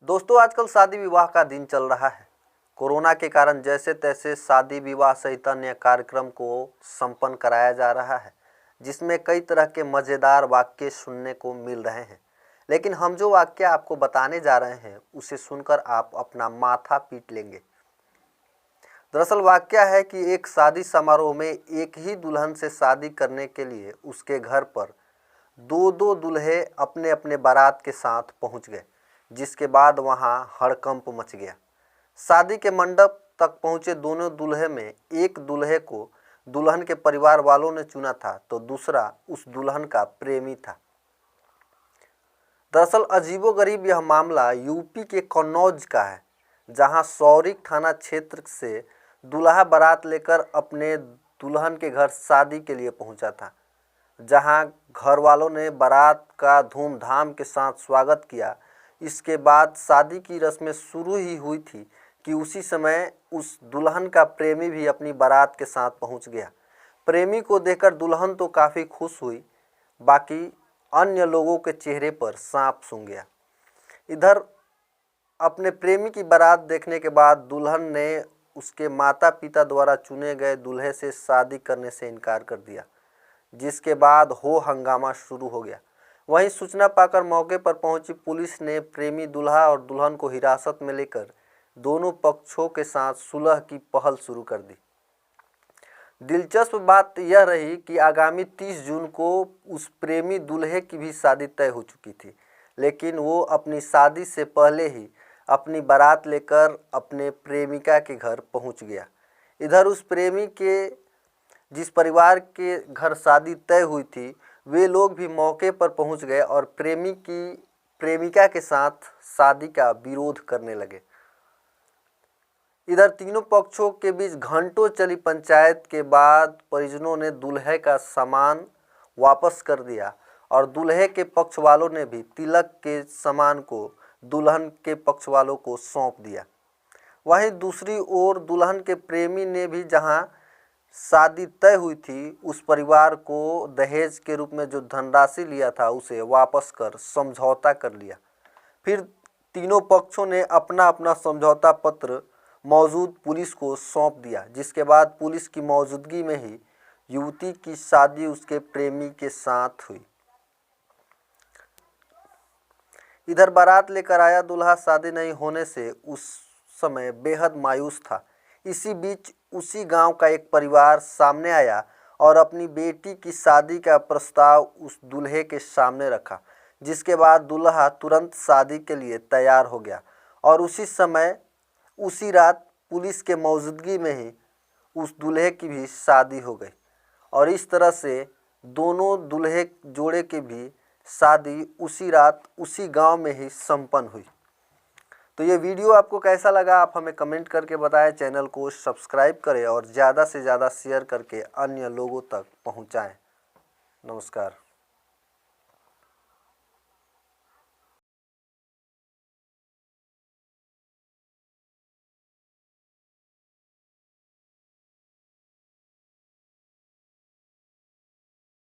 दोस्तों, आजकल शादी विवाह का दिन चल रहा है। कोरोना के कारण जैसे तैसे शादी विवाह सहित अन्य कार्यक्रम को संपन्न कराया जा रहा है, जिसमें कई तरह के मज़ेदार वाक्य सुनने को मिल रहे हैं। लेकिन हम जो वाक्य आपको बताने जा रहे हैं उसे सुनकर आप अपना माथा पीट लेंगे। दरअसल वाक्य है कि एक शादी समारोह में एक ही दुल्हन से शादी करने के लिए उसके घर पर दो दो दूल्हे अपने अपने बारात के साथ पहुंच गए, जिसके बाद वहां हड़कंप मच गया। शादी के मंडप तक पहुंचे दोनों दूल्हे में एक दूल्हे को दुल्हन के परिवार वालों ने चुना था, तो दूसरा उस दुल्हन का प्रेमी था। दरअसल अजीबोगरीब यह मामला यूपी के कन्नौज का है, जहां सौरिक थाना क्षेत्र से दूल्हा बारात लेकर अपने दुल्हन के घर शादी के लिए पहुंचा था। जहां घर वालों ने बारात का धूमधाम के साथ स्वागत किया। इसके बाद शादी की रस्में शुरू ही हुई थी कि उसी समय उस दुल्हन का प्रेमी भी अपनी बारात के साथ पहुंच गया। प्रेमी को देखकर दुल्हन तो काफ़ी खुश हुई, बाकी अन्य लोगों के चेहरे पर सांप सूंघ गया। इधर अपने प्रेमी की बारात देखने के बाद दुल्हन ने उसके माता पिता द्वारा चुने गए दूल्हे से शादी करने से इनकार कर दिया, जिसके बाद हो हंगामा शुरू हो गया। वहीं सूचना पाकर मौके पर पहुंची पुलिस ने प्रेमी दूल्हा और दुल्हन को हिरासत में लेकर दोनों पक्षों के साथ सुलह की पहल शुरू कर दी। दिलचस्प बात यह रही कि आगामी 30 जून को उस प्रेमी दूल्हे की भी शादी तय हो चुकी थी, लेकिन वो अपनी शादी से पहले ही अपनी बारात लेकर अपने प्रेमिका के घर पहुंच गया। इधर उस प्रेमी के जिस परिवार के घर शादी तय हुई थी, वे लोग भी मौके पर पहुंच गए और प्रेमी की प्रेमिका के साथ शादी का विरोध करने लगे। इधर तीनों पक्षों के बीच घंटों चली पंचायत के बाद परिजनों ने दूल्हे का सामान वापस कर दिया और दूल्हे के पक्ष वालों ने भी तिलक के सामान को दुल्हन के पक्ष वालों को सौंप दिया। वहीं दूसरी ओर दुल्हन के प्रेमी ने भी जहां शादी तय हुई थी, उस परिवार को दहेज के रूप में जो धनराशि लिया था उसे वापस कर समझौता कर लिया। फिर तीनों पक्षों ने अपना अपना समझौता पत्र मौजूद पुलिस को सौंप दिया, जिसके बाद पुलिस की मौजूदगी में ही युवती की शादी उसके प्रेमी के साथ हुई। इधर बारात लेकर आया दूल्हा शादी नहीं होने से उस समय बेहद मायूस था। इसी बीच उसी गांव का एक परिवार सामने आया और अपनी बेटी की शादी का प्रस्ताव उस दूल्हे के सामने रखा, जिसके बाद दूल्हा तुरंत शादी के लिए तैयार हो गया और उसी समय उसी रात पुलिस के मौजूदगी में ही उस दूल्हे की भी शादी हो गई और इस तरह से दोनों दूल्हे जोड़े की भी शादी उसी रात उसी गांव में ही संपन्न हुई। तो ये वीडियो आपको कैसा लगा आप हमें कमेंट करके बताएं। चैनल को सब्सक्राइब करें और ज़्यादा से ज़्यादा शेयर करके अन्य लोगों तक पहुंचाएं। नमस्कार।